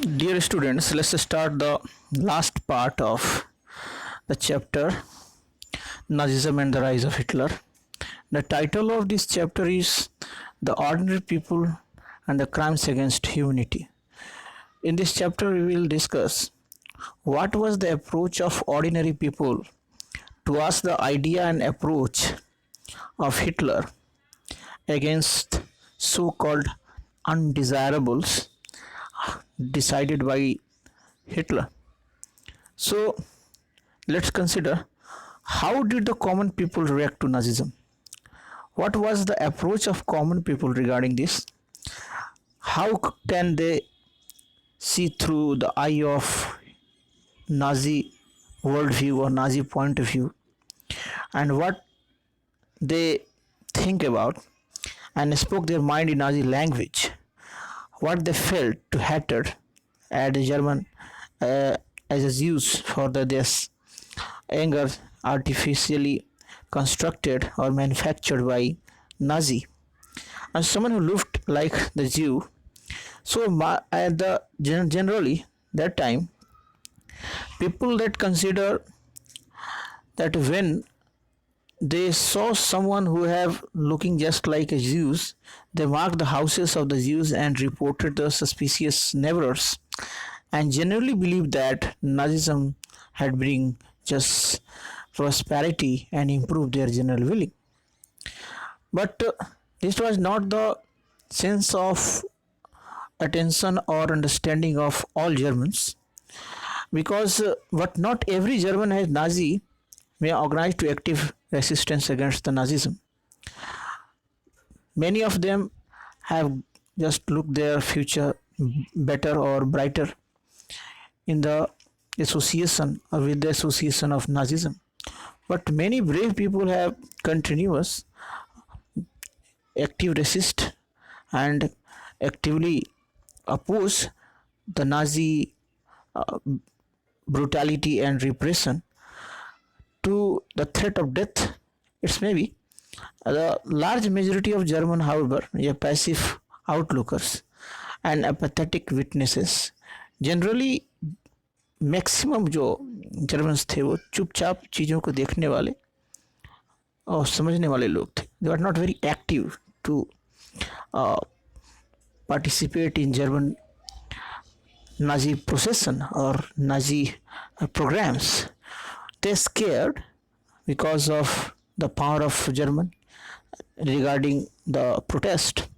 Dear students, let's start the last part of the chapter Nazism and the Rise of Hitler. The title of this chapter is The Ordinary People and the Crimes Against Humanity. In this chapter, we will discuss what was the approach of ordinary people towards the idea and approach of Hitler against so called undesirables decided by Hitler. So, let's consider how did the common people react to Nazism? What was the approach of common people regarding this? How can they see through the eye of Nazi worldview or Nazi point of view, and what they think about and spoke their mind in Nazi language, what they felt to hatred at the German as a Jews for this anger artificially constructed or manufactured by Nazi, and someone who looked like the Jew. So at the generally that time, people that consider that when they saw someone who have looking just like a Jews, they marked the houses of the Jews and reported the suspicious neighbors, and generally believed that Nazism had bring just prosperity and improved their general willing. But this was not the sense of attention or understanding of all Germans, because but not every German has Nazi may organize to active resistance against the Nazism. Many of them have just looked their future better or brighter in the association or with the association of Nazism. But many brave people have continuous active resist and actively oppose the Nazi uh, brutality and repression to the threat of death. It's maybe the large majority of German, however, are passive outlookers and apathetic witnesses. Generally, maximum जो Germans थे वो चुपचाप चीज़ों को देखने वाले और समझने वाले लोग थे. They are not very active to participate in German Nazi procession or Nazi programs. They scared because of the power of German regarding the protest.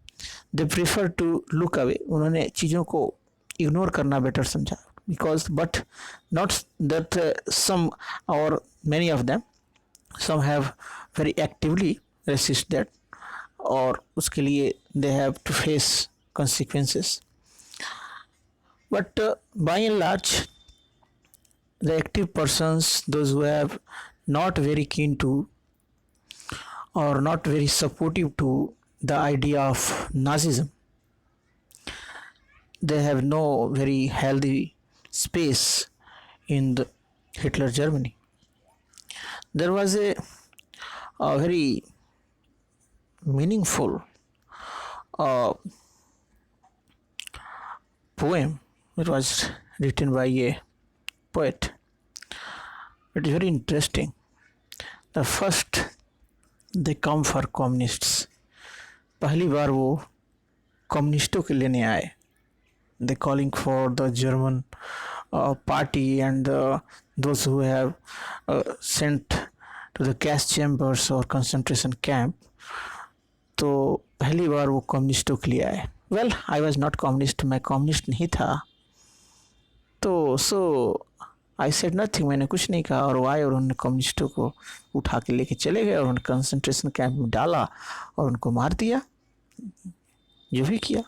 They prefer to look away. उन्होंने चीज़ों को इग्नोर करना better समझा, because but not that some or many of them, some have very actively resist that, और उसके लिए they have to face consequences. But by and large, the active persons, those who have not very keen to or not very supportive to the idea of Nazism, they have no very healthy space in the Hitler Germany. There was a very meaningful poem. It was written by a poet. It is very interesting. The first they come for communists. पहली बार वो कम्युनिस्टों के लेने आए. They calling for the German party and those who have sent to the gas chambers or concentration camp. तो पहली बार वो कम्युनिस्टों के लिए आए. Well, I was not communist. मैं कम्युनिस्ट नहीं था. तो आई सेड नथिंग, मैंने कुछ नहीं कहा. और वो आए और उन्होंने कम्युनिस्टों को उठा के लेके चले गए और उन्होंने कंसंट्रेशन कैंप में डाला और उनको मार दिया, जो भी किया.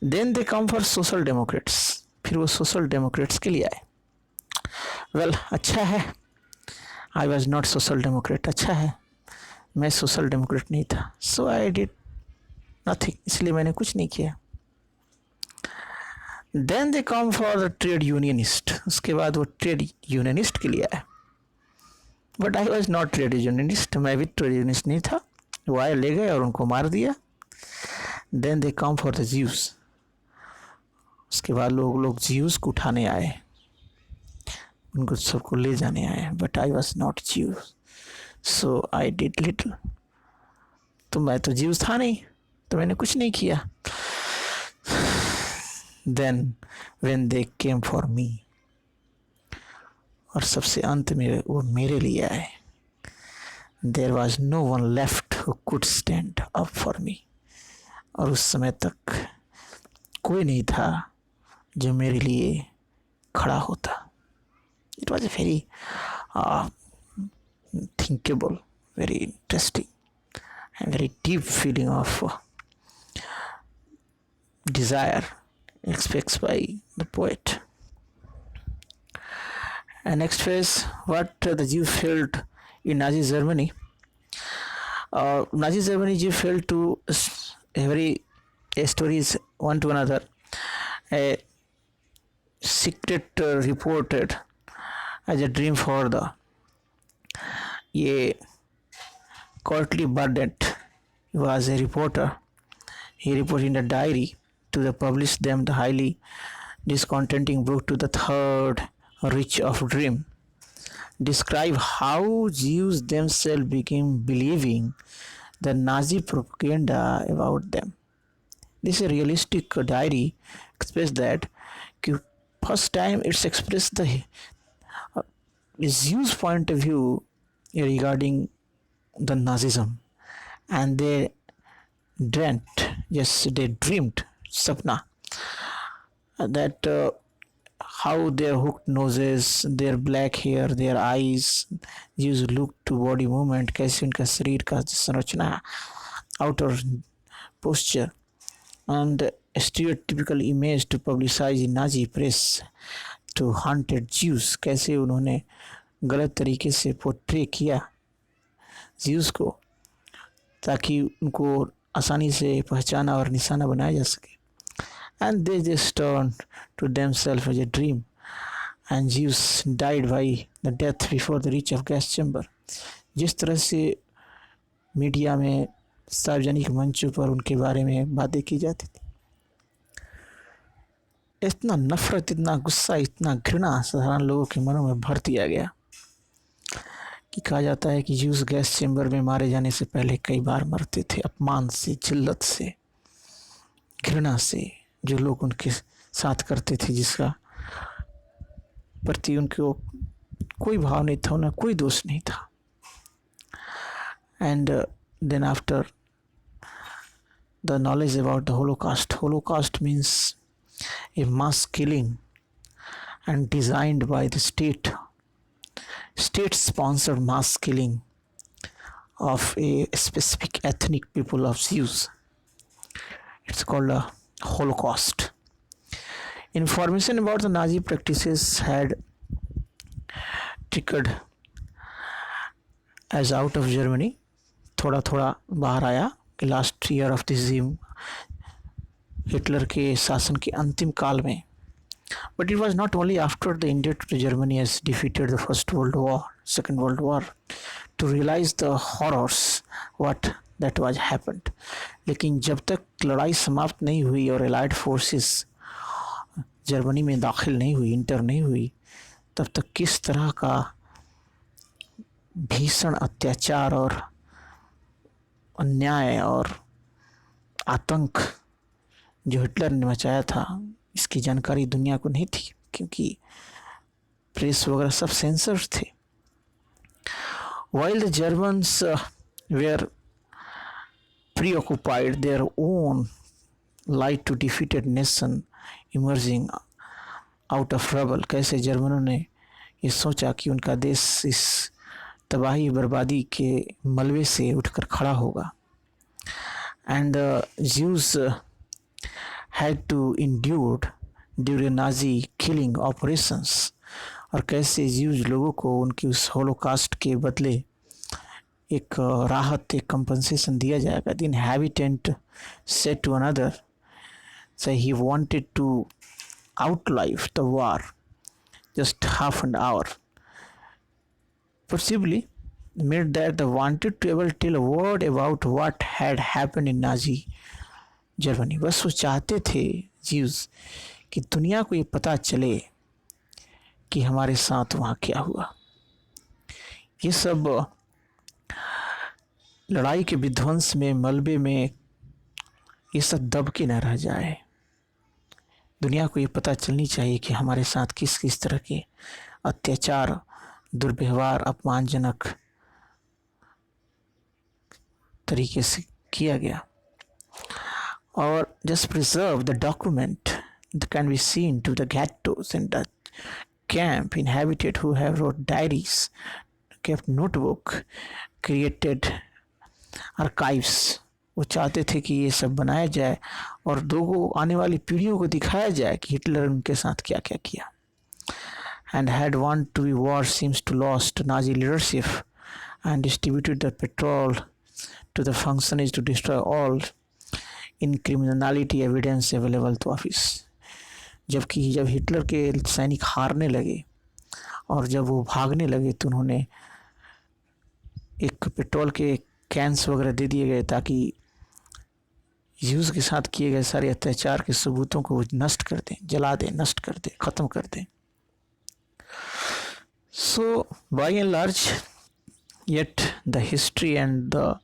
Then they come for social democrats. फिर वो सोशल डेमोक्रेट्स के लिए आए. वेल, अच्छा है, आई वॉज नॉट सोशल डेमोक्रेट. अच्छा है, मैं सोशल डेमोक्रेट नहीं था. सो आई डिड नथिंग, इसलिए मैंने कुछ नहीं किया. Then they come for the trade unionist. उसके बाद वो ट्रेड यूनियनिस्ट के लिए आए. But I was not trade unionist. मैं भी ट्रेड यूनियनिस्ट नहीं था. वो आए, ले गए और उनको मार दिया. Then they come for the Jews. उसके बाद लोग ज्यूस को उठाने आए, उनको सबको ले जाने आए, but I was not juice, so I did little. तो मैं तो ज्यूस था नहीं, तो मैंने कुछ नहीं किया। Then when they came for me, और सबसे अंत में वो मेरे लिए आए, there was no one left who could stand up for me, और उस समय तक कोई नहीं था जो मेरे लिए खड़ा होता। It was a very thinkable, very interesting and very deep feeling of desire expressed by the poet. And next phase, what the Jews felt in Nazi Germany. Nazi Germany Jews felt to every stories one to another. A secret reported as a dream for the Courtly Bardet was a reporter. He reported in a diary to the publish them the highly discontenting book to the third reach of dream, describe how Jews themselves became believing the Nazi propaganda about them. This is a realistic diary expressed that first time it's expressed the Jews point of view regarding the Nazism, and they dreamed sapna that how their hooked noses, their black hair, their eyes, Jews look to body movement, कैसे उनका शरीर का संरचना, outer posture, and stereotypical image to publicize in Nazi press to hunted Jews, कैसे उन्होंने गलत तरीके से पोर्ट्रे किया Jews को ताकि उनको आसानी से पहचाना और निशाना बनाया जा सके। And they just turned to themselves as a dream, and Jews died by the death before the reach of gas chamber. जिस तरह से मीडिया में सार्वजनिक मंचों पर उनके बारे में बातें की जाती थी, इतना नफरत, इतना गुस्सा, इतना घृणा साधारण लोगों के मनों में भर दिया गया कि कहा जाता है कि ज्यूस गैस चेंबर में मारे जाने से पहले कई बार मरते थे, अपमान से, जिल्लत से, घृणा से, जो लोग उनके साथ करते थे, जिसका प्रति उनको कोई भाव नहीं था, उन्हें कोई दोष नहीं था। And then after the knowledge about the Holocaust means a mass killing and designed by the state-sponsored mass killing of a specific ethnic people of Jews. It's called a Holocaust. Information about the Nazi practices had trickled as out of Germany. थोड़ा थोड़ा बाहर आया कि last year of this regime, Hitler के शासन के अंतिम काल में. But it was not only after the India to Germany has defeated the First World War, Second World War, to realize the horrors what that was happened. लेकिन जब तक लड़ाई समाप्त नहीं हुई और एलाइड फोर्सेस जर्मनी में दाखिल नहीं हुई, इंटर नहीं हुई, तब तक किस तरह का भीषण अत्याचार और अन्याय और आतंक जो हिटलर ने मचाया था, इसकी जानकारी दुनिया को नहीं थी, क्योंकि प्रेस वगैरह सब सेंसर्स थे. While the Germans were preoccupied their own light to defeated nation emerging out of rubble, कैसे जर्मनों ने ये सोचा कि उनका देश इस तबाही बर्बादी के मलबे से उठकर खड़ा होगा. And the Jews had to endure during Nazi killing operations, और कैसे ज्यूज लोगों को उनकी उस होलोकास्ट के बदले एक राहत, एक कंपनसेशन दिया जाएगा. The inhabitant said to another, so he wanted to outlive the war just half an hour. Possibly meant that they wanted to ever tell a word about what had happened in Nazi Germany. बस वो चाहते थे Jews कि दुनिया को ये पता चले कि हमारे साथ वहाँ क्या हुआ। ये सब लड़ाई के विध्वंस में, मलबे में ये सब दब के न रह जाए। दुनिया को ये पता चलनी चाहिए कि हमारे साथ किस किस तरह के अत्याचार, दुर्व्यवहार, अपमानजनक तरीके से किया गया। और just preserve the document that can be seen to the ghettos and the camp inhabited who have wrote diaries, kept notebook, created archives। वो चाहते थे कि ये सब बनाया जाए और लोगों, आने वाली पीढ़ियों को दिखाया जाए कि हिटलर उनके साथ क्या क्या किया। And had want to be war seems to lost Nazi leadership and distributed the petrol to the functionaries to destroy all in criminality evidence available to office. जबकि जब हिटलर के सैनिक हारने लगे और जब वो भागने लगे तो उन्होंने एक पेट्रोल के कैंस वगैरह दे दिए गए ताकि यूज़ के साथ किए गए सारे अत्याचार के सबूतों को नष्ट कर दें, जला दें, नष्ट कर दें, ख़त्म कर दें। So by and large yet the history and the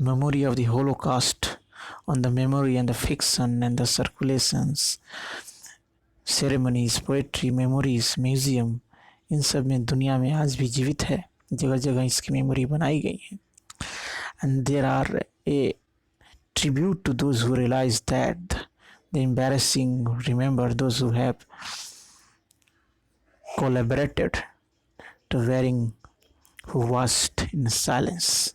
memory of the Holocaust, on the memory and the fiction and the circulations, ceremonies, poetry, memories, museum, इन सब में दुनिया में आज भी जीवित है। जगह जगह इसकी मेमोरी बनाई गई है। And there are a tribute to those who realize that the embarrassing, remember those who have collaborated to wearing, who watched in silence,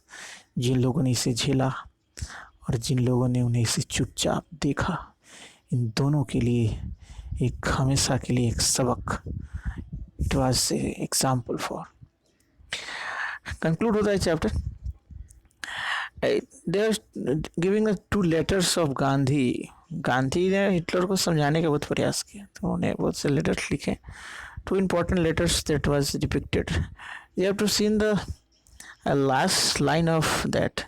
जिन लोगों ने इसे झेला और जिन लोगों ने उन्हें इसे चुपचाप देखा, इन दोनों के लिए एक हमेशा के लिए एक सबक। It was example for. Conclude होता है chapter. They are giving two letters of Gandhi. Gandhi ने हिटलर को समझाने का बहुत प्रयास किया, तो उन्होंने बहुत से लेटर्स लिखे। Two important letters that was depicted. You have to see in the last line of that,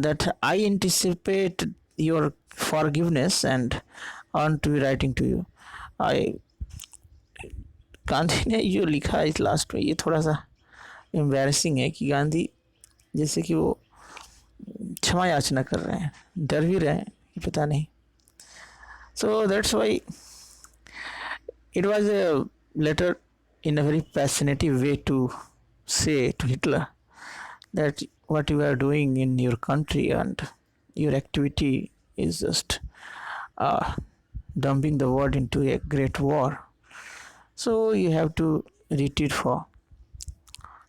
that I anticipate your forgiveness and want to be writing to you। Gandhi ने जो लिखा इस लास्ट में, ये थोड़ा सा एम्बैरेसिंग है कि गांधी जैसे कि वो क्षमा याचना कर रहे हैं, डर भी रहे हैं कि पता नहीं। So that's why it was a letter in a very passionate way to say to Hitler that what you are doing in your country and your activity is just dumping the world into a great war, so you have to retreat for,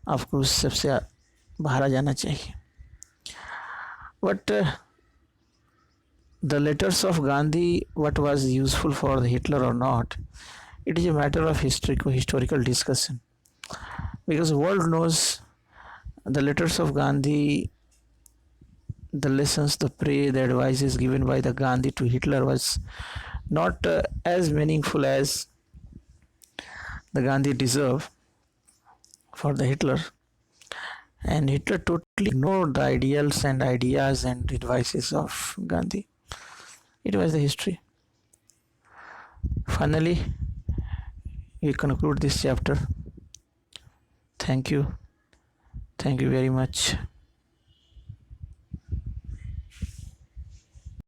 आपको उस सबसे बाहर आ जाना चाहिए। But the letters of Gandhi, what was useful for Hitler or not, it is a matter of historical discussion, because the world knows the letters of Gandhi, the lessons, the prayer, the advices given by the Gandhi to Hitler was not as meaningful as the Gandhi deserved for the Hitler, and Hitler totally ignored the ideals and ideas and advices of Gandhi. It was the history. Finally, we conclude this chapter. Thank you very much.